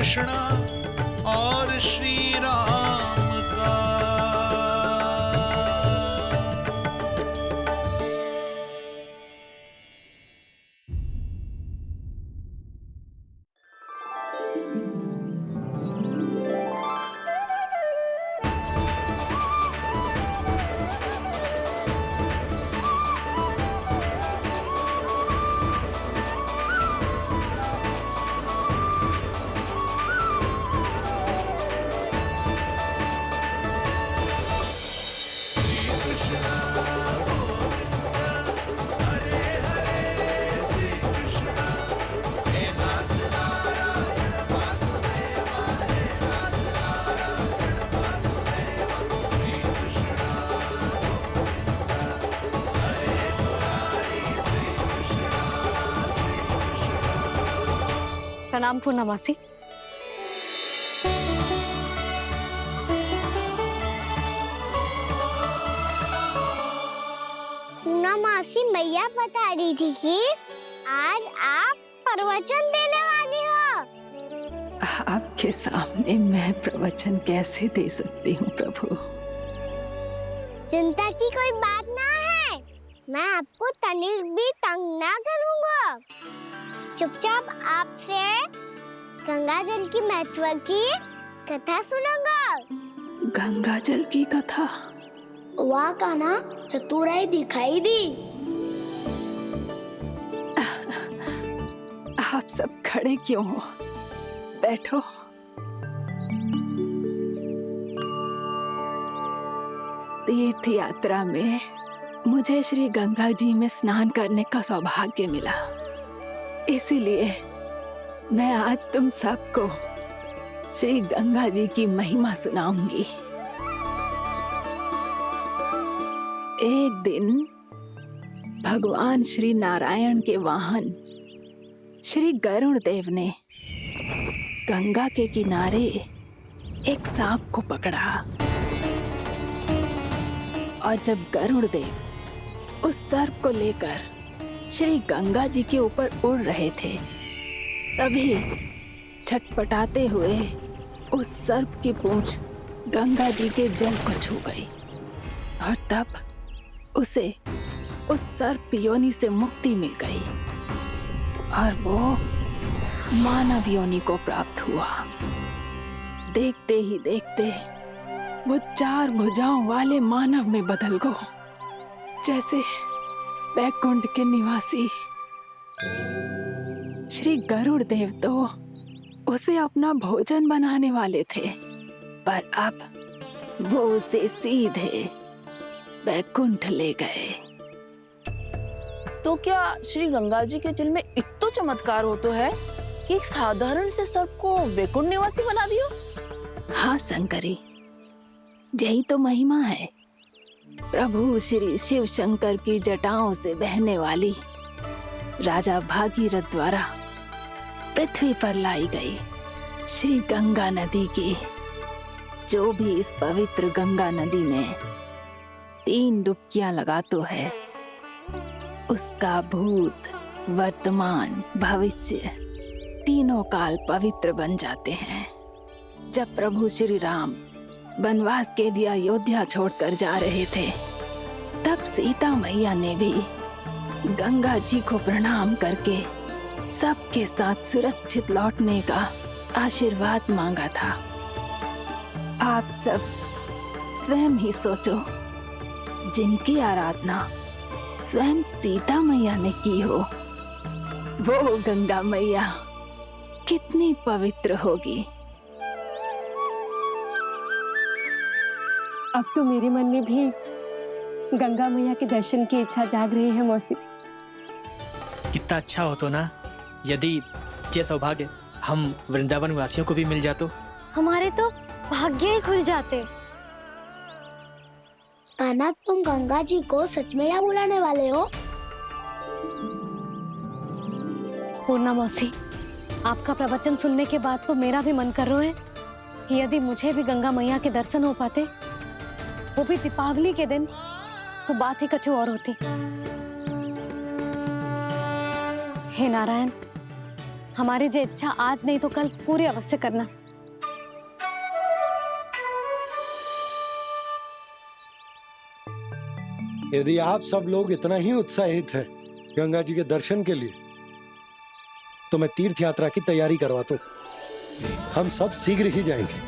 कृष्ण और श्री राम का। प्रणाम पूर्णमासी। पूर्णमासी मैया बता रही थी कि आज आप प्रवचन देने वाली हो। आपके सामने मैं प्रवचन कैसे दे सकती हूँ प्रभु? चिंता की कोई बात ना है, मैं आपको तनिक भी तंग ना करूँगा। चुपचाप आपसे गंगा जल की महत्व की कथा सुनूंगा। गंगा जल की कथा? वाह कान्हा, चतुराई दिखाई दी। आप सब खड़े क्यों हो? बैठो। तीर्थ यात्रा में मुझे श्री गंगा जी में स्नान करने का सौभाग्य मिला, इसीलिए मैं आज तुम सबको श्री गंगा जी की महिमा सुनाऊंगी। एक दिन भगवान श्री नारायण के वाहन श्री गरुड़ देव ने गंगा के किनारे एक सांप को पकड़ा, और जब गरुड़ देव उस सर्प को लेकर श्री गंगा जी के ऊपर उड़ रहे थे, तभी छटपटाते हुए उस सर्प की पूंछ गंगा जी के जल को छू गई, और तब उसे उस सर्प योनि से मुक्ति मिल गई और वो मानव योनि को प्राप्त हुआ। देखते ही देखते वो 4 भुजाओं वाले मानव में बदल गो, जैसे बैकुंठ के निवासी। श्री गरुड़ देव तो उसे अपना भोजन बनाने वाले थे, पर अब वो उसे सीधे बैकुंठ ले गए। तो क्या श्री गंगा जी के जल में इतना चमत्कार हो तो है कि एक साधारण से सर्प को वैकुंठ निवासी बना दियो? हाँ शंकरी, यही तो महिमा है। प्रभु श्री शिव शंकर की जटाओं से बहने वाली राजा भागीरथ द्वारा पृथ्वी पर लाई गई श्री गंगा नदी की, जो भी इस पवित्र गंगा नदी में 3 डुबकियां लगातो है, उसका भूत, वर्तमान, भविष्य तीनों काल पवित्र बन जाते हैं। जब प्रभु श्री राम वनवास के लिए अयोध्या छोड़कर जा रहे थे, तब सीता मैया ने भी गंगा जी को प्रणाम करके सबके साथ सुरक्षित लौटने का आशीर्वाद मांगा था। आप सब स्वयं ही सोचो, जिनकी आराधना स्वयं सीता मैया ने की हो, वो गंगा मैया कितनी पवित्र होगी। अब तो मेरे मन में भी गंगा मैया के दर्शन की इच्छा जाग रही है मौसी। कितना अच्छा हो तो ना यदि ये सौभाग्य हम वृंदावन वासियों को भी मिल जातो। हमारे तो भाग्य ही खुल जाते। कान्हा, तुम गंगा जी को सच में यहाँ बुलाने वाले हो? पूर्णा मौसी, आपका प्रवचन सुनने के बाद तो मेरा भी मन कर रहा है कि यदि मुझे भी गंगा मैया के दर्शन हो पाते, वो भी दीपावली के दिन, तो बात ही कुछ और होती। हे नारायण, हमारी जो इच्छा आज नहीं तो कल पूरी अवश्य करना। यदि आप सब लोग इतना ही उत्साहित हैं गंगा जी के दर्शन के लिए, तो मैं तीर्थ यात्रा की तैयारी करवाता हूँ। हम सब शीघ्र ही जाएंगे।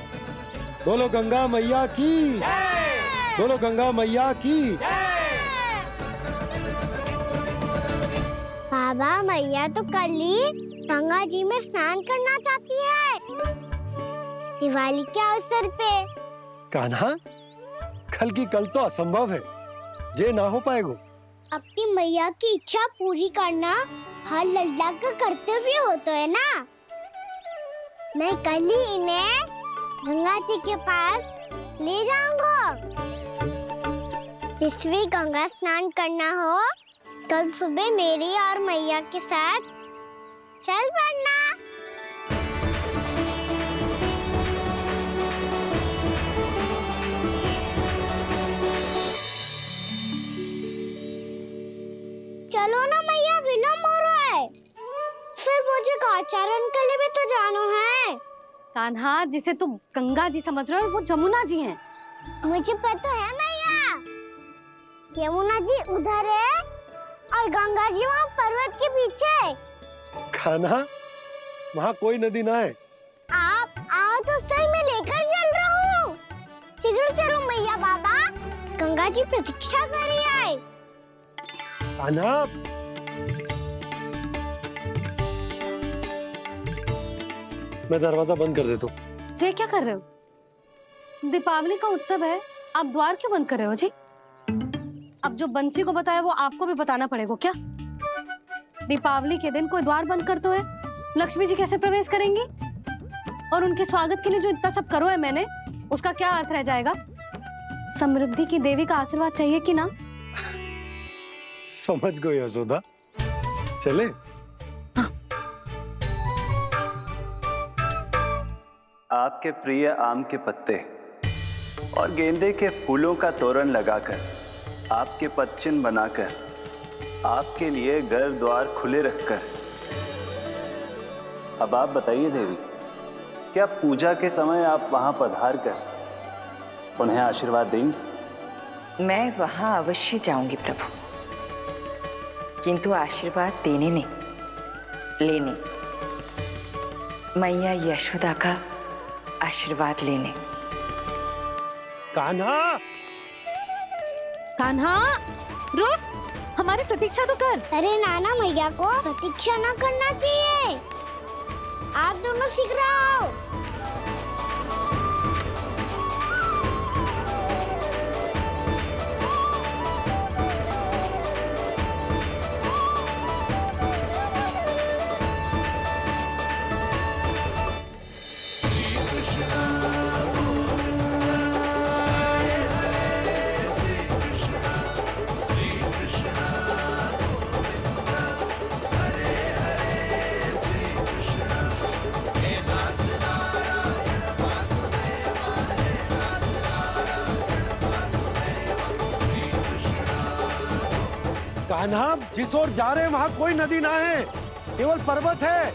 बोलो गंगा मैया की, बोलो गंगा मैया की। बाबा, मैया तो कल ही गंगा जी में स्नान करना चाहती है, दिवाली के अवसर पे। कान्हा, कल की कल तो असंभव है, जे ना हो पाएगा। अपनी मैया की इच्छा पूरी करना हर लल्ला का कर्तव्य होता है ना। मैं कल ही इन्हें गंगा जी के पास ले जाऊंगा। जिस भी गंगा स्नान करना हो, कल सुबह मेरी और मैया के साथ चल पड़ना। चलो ना मैया, विलम्ब हो रहा है। फिर मुझे गौचारण के लिए भी तो जाना है। कान्हा, जिसे तू गंगा जी समझ रहे हो वो जमुना जी हैं। मुझे पता है मैया, यमुना जी उधर है और गंगा जी वहाँ पर्वत के पीछे। कान्हा, वहाँ कोई नदी ना है। आप आओ तो सही, मैं लेकर चल रहा हूँ। शीघ्र चलो मैया बाबा, गंगा जी प्रतीक्षा कर रही है। कान्हा, मैं दरवाजा बंद कर देता हूँ। ये क्या कर रहे हो? दीपावली का उत्सव है, आप द्वार क्यों बंद कर रहे हो जी? अब जो बंसी को बताया वो आपको भी बताना पड़ेगा क्या? दीपावली के दिन कोई द्वार बंद कर तो है, लक्ष्मी जी कैसे प्रवेश करेंगी? और उनके स्वागत के लिए जो इतना सब करो है मैंने, उसका क्या अर्थ रह जाएगा? समृद्धि की देवी का आशीर्वाद चाहिए कि ना? समझ गई यशोदा, चले। आपके प्रिय आम के पत्ते और गेंदे के फूलों का तोरण लगाकर, आपके पदचिन्ह बनाकर, आपके लिए घर द्वार खुले रखकर, अब आप बताइए देवी, क्या पूजा के समय आप वहां पधार कर उन्हें आशीर्वाद देंगी? मैं वहां अवश्य जाऊंगी प्रभु, किंतु आशीर्वाद देने नहीं, लेने, मैया यशोदा का आशीर्वाद लेने। कान्हा, कान्हा, रुक, हमारी प्रतीक्षा तो कर। अरे नाना, मैया को प्रतीक्षा ना करना चाहिए। आप दोनों शीघ्र आओ। कान्हा, जिस ओर जा रहे हैं वहाँ कोई नदी ना है, केवल पर्वत है।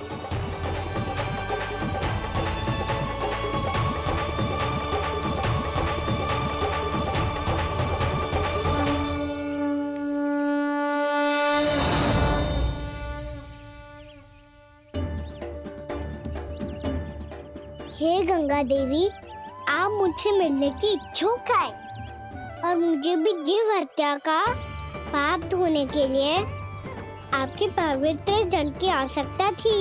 हे गंगा देवी, आप मुझसे मिलने की इच्छुक है और मुझे भी जीव हत्या का पाप धोने के लिए आपके पवित्र जल की आवश्यकता थी।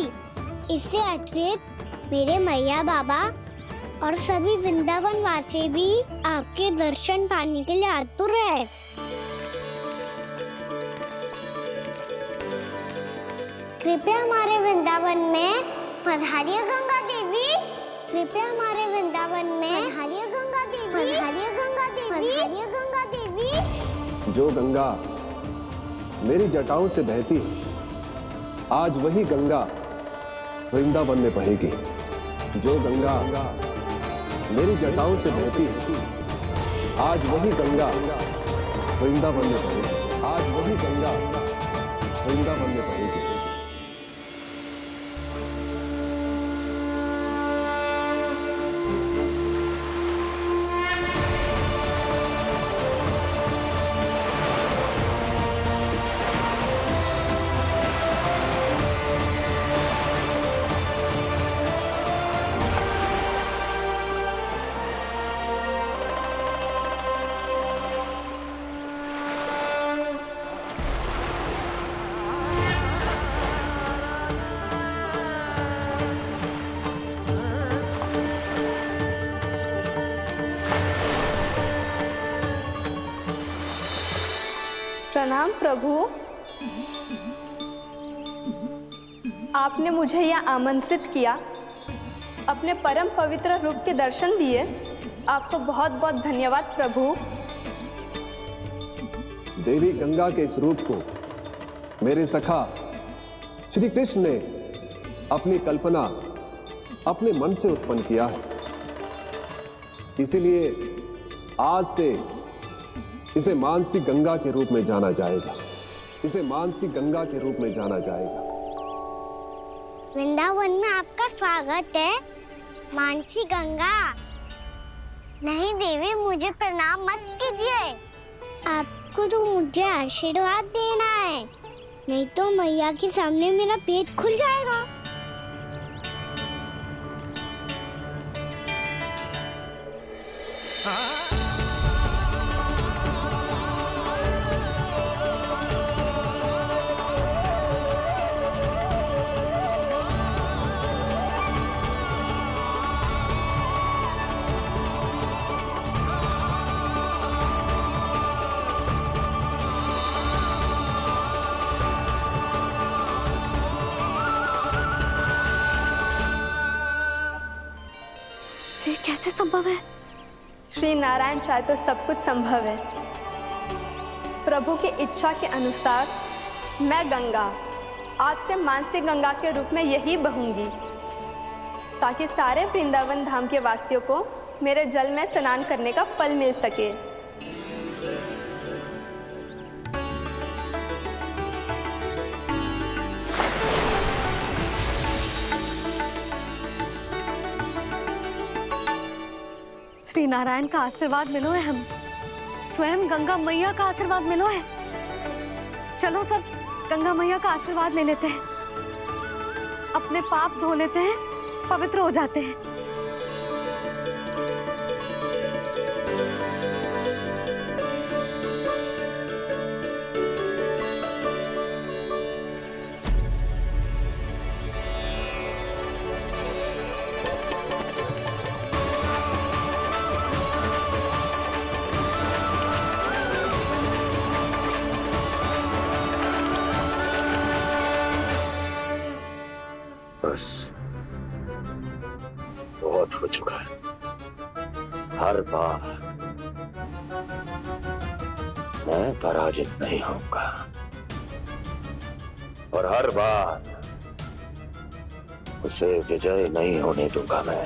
इससे अतिरिक्त मेरे मैया बाबा और सभी वृंदावन वासी भी आपके दर्शन पाने के लिए आतुर है। कृपया हमारे वृंदावन में पधारिए गंगा देवी। कृपया हमारे वृंदावन में पधारिए गंगा देवी। पधारिए गंगा देवी। पधारिए गंगा देवी। जो गंगा मेरी जटाओं से बहती है, आज वही गंगा वृंदावन में बहेगी। जो गंगा मेरी जटाओं से बहती है, आज वही गंगा वृंदावन में बहेगी। आज वही गंगा वृंदावन में बहेगी। प्रणाम प्रभु। आपने मुझे यहाँ आमंत्रित किया, अपने परम पवित्र रूप के दर्शन दिए। आपको बहुत बहुत धन्यवाद प्रभु। देवी गंगा के इस रूप को मेरे सखा श्री कृष्ण ने अपनी कल्पना अपने मन से उत्पन्न किया है। इसीलिए आज से इसे मानसी गंगा के रूप में जाना जाएगा। इसे मानसी गंगा के रूप में जाना जाएगा। वृंदावन में आपका स्वागत है मानसी गंगा। नहीं देवी, मुझे प्रणाम मत कीजिए। आपको तो मुझे आशीर्वाद देना है, नहीं तो मैया के सामने मेरा पेट खुल जाएगा। ये कैसे संभव है? श्री नारायण चाहे तो सब कुछ संभव है। प्रभु की इच्छा के अनुसार मैं गंगा आज से मानसी गंगा के रूप में यही बहूंगी, ताकि सारे वृंदावन धाम के वासियों को मेरे जल में स्नान करने का फल मिल सके। श्री नारायण का आशीर्वाद मिलो है, हम स्वयं गंगा मैया का आशीर्वाद मिलो है। चलो सब गंगा मैया का आशीर्वाद ले लेते हैं, अपने पाप धो लेते हैं, पवित्र हो जाते हैं। बस बहुत हो चुका है। हर बार मैं पराजित नहीं होऊंगा और हर बार उसे विजय नहीं होने दूंगा मैं।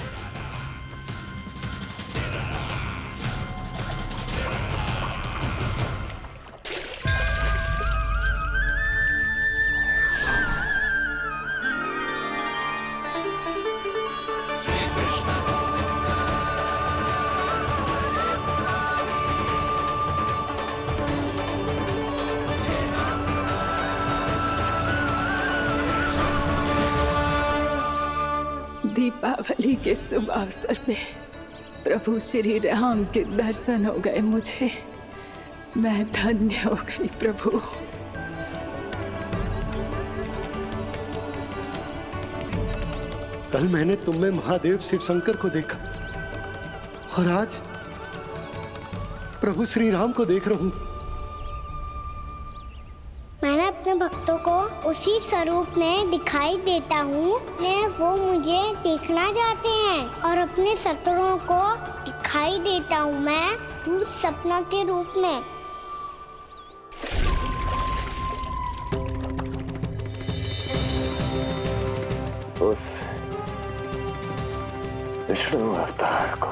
दीपावली के शुभ अवसर पे प्रभु श्री राम के दर्शन हो गए मुझे। मैं धन्य हो गई प्रभु। कल मैंने तुम में महादेव शिव शंकर को देखा और आज प्रभु श्री राम को देख रहा हूं। मैंने अपने भक्तों को उसी स्वरूप में दिखाई देता हूँ। वो मुझे देखना चाहते हैं और अपने शत्रुओं को दिखाई देता हूँ मैं भूत सपना के रूप में। उस विष्णु अवतार को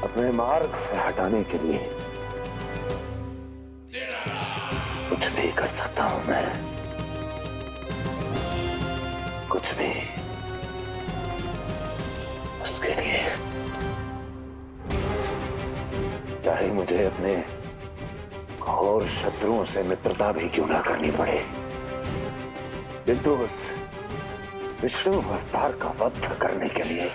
अपने मार्ग से हटाने के लिए कुछ भी कर सकता हूं मैं, कुछ भी। उसके लिए चाहे मुझे अपने घोर शत्रुओं से मित्रता भी क्यों ना करनी पड़े, किंतु उस विष्णु अवतार का वध करने के लिए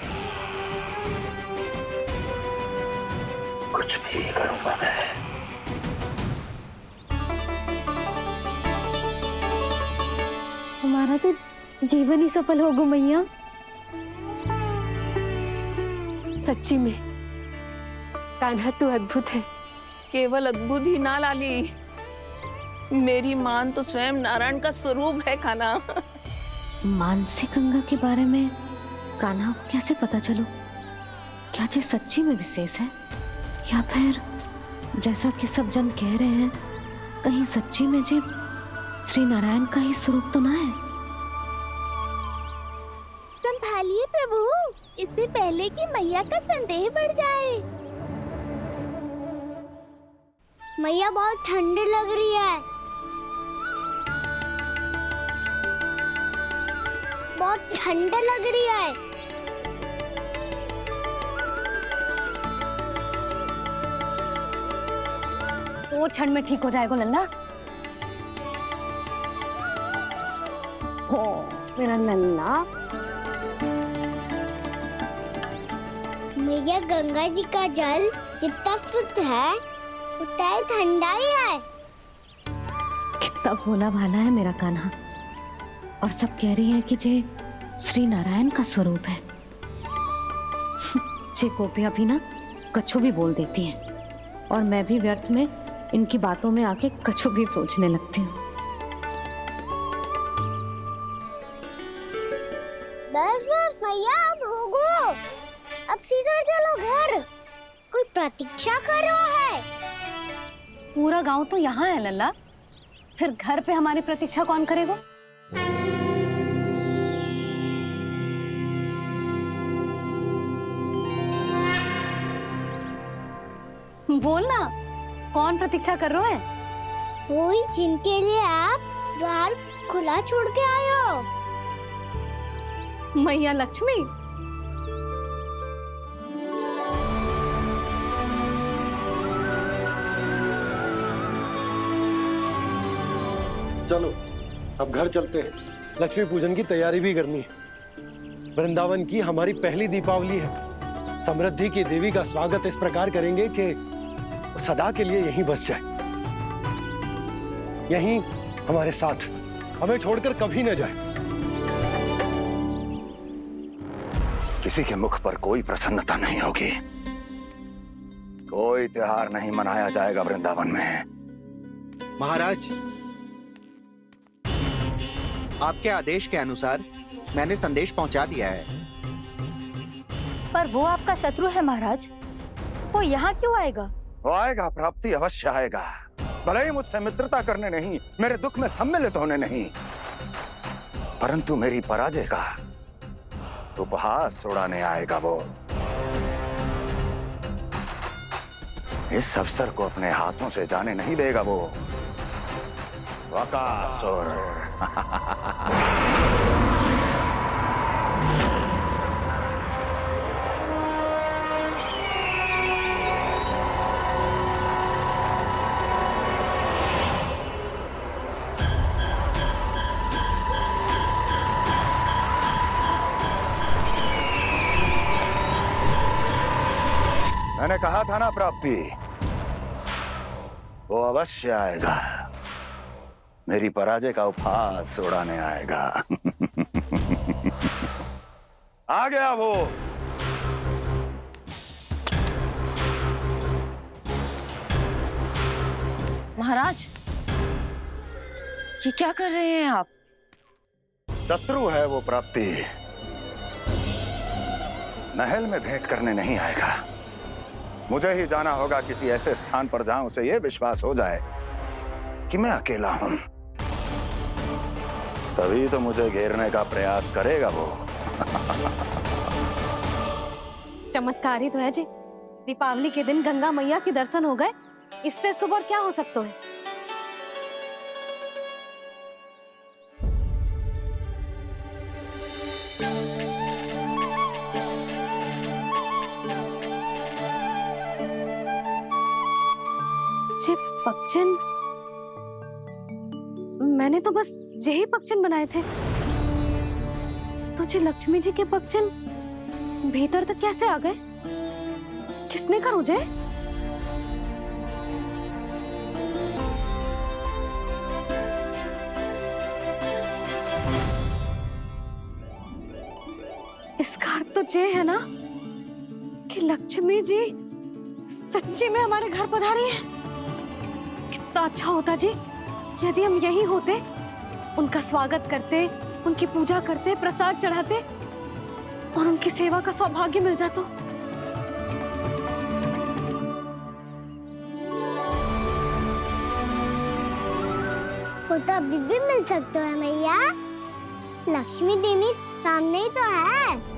कुछ भी करूंगा मैं। हमारा तो जीवन ही सफल होगा मैया। सच्ची में कान्हा तू अद्भुत है। केवल अद्भुत ही ना लाली, मेरी मान तो स्वयं नारायण का स्वरूप है कान्हा। मानसी गंगा के बारे में कान्हा को कैसे पता चलो? क्या ये सच्ची में विशेष है, या फिर जैसा कि सब जन कह रहे हैं, कहीं सच्ची में जी श्री नारायण का ही स्वरूप तो ना है? संभालिए प्रभु, इससे पहले कि मैया का संदेह बढ़ जाए। मैया बहुत ठंडी लग रही है, बहुत ठंडा लग रही है। वो ठंड में ठीक हो जाएगा लल्ला। हो मेरा लल्ला। मैया गंगा जी का जल जितना शुद्ध है उतना ही ठंडा ही है। कितना भोला भाला है मेरा कान्हा, और सब कह रही हैं कि जे श्री नारायण का स्वरूप है। जे गोपियां भी ना कछु भी बोल देती हैं, और मैं भी व्यर्थ में इनकी बातों में आके कछु भी सोचने लगती हूँ। बस बस मैया, अब होगो, अब सीधा चलो घर। कोई प्रतीक्षा कर रहा है। पूरा गांव तो यहाँ है लल्ला, फिर घर पे हमारी प्रतीक्षा कौन करेगा? बोल ना, कौन प्रतीक्षा कर रहे हैं? वही जिनके लिए आप द्वार खुला छोड़ के आए हो। मैया लक्ष्मी। चलो अब घर चलते हैं, लक्ष्मी पूजन की तैयारी भी करनी है। वृंदावन की हमारी पहली दीपावली है। समृद्धि की देवी का स्वागत इस प्रकार करेंगे कि वो सदा के लिए यहीं बस जाए, यहीं हमारे साथ, हमें छोड़कर कभी न जाए। किसी के मुख पर कोई प्रसन्नता नहीं होगी, कोई त्योहार नहीं मनाया जाएगा वृंदावन में। महाराज, आपके आदेश के अनुसार मैंने संदेश पहुंचा दिया है। पर वो आपका शत्रु है महाराज, वो यहाँ क्यों आएगा? वो आएगा, प्राप्ति अवश्य आएगा। भले ही मुझसे मित्रता करने नहीं, मेरे दुख में सम्मिलित होने नहीं, परंतु मेरी पराजय का उपहास उड़ाने आएगा वो। इस अवसर को अपने हाथों से जाने नहीं देगा वो। वकासुर। मैंने कहा था ना प्राप्ति, वो अवश्य आएगा, मेरी पराजय का उपहास उड़ाने आएगा। आ गया वो। महाराज, ये क्या कर रहे हैं आप? शत्रु है वो प्राप्ति, महल में भेंट करने नहीं आएगा। मुझे ही जाना होगा किसी ऐसे स्थान पर जहां उसे यह विश्वास हो जाए कि मैं अकेला हूं, तभी तो मुझे घेरने का प्रयास करेगा वो। चमत्कार ही तो है जी, दीपावली के दिन गंगा मैया के दर्शन हो गए, इससे शुभ और क्या हो सकता है? जे पक्षन, मैंने तो बस यही पक्षन बनाए थे, तो जे लक्ष्मी जी के पक्षन भीतर तक कैसे आ गए? किसने करूं जे? इसका अर्थ तो ये है ना कि लक्ष्मी जी सच्ची में हमारे घर पधारी है। कितना अच्छा होता जी यदि हम यही होते, उनका स्वागत करते, उनकी पूजा करते, प्रसाद चढ़ाते और उनकी सेवा का सौभाग्य मिल जाता। वो तो अभी भी मिल सकते हैं मैया। लक्ष्मी देवी सामने ही तो है।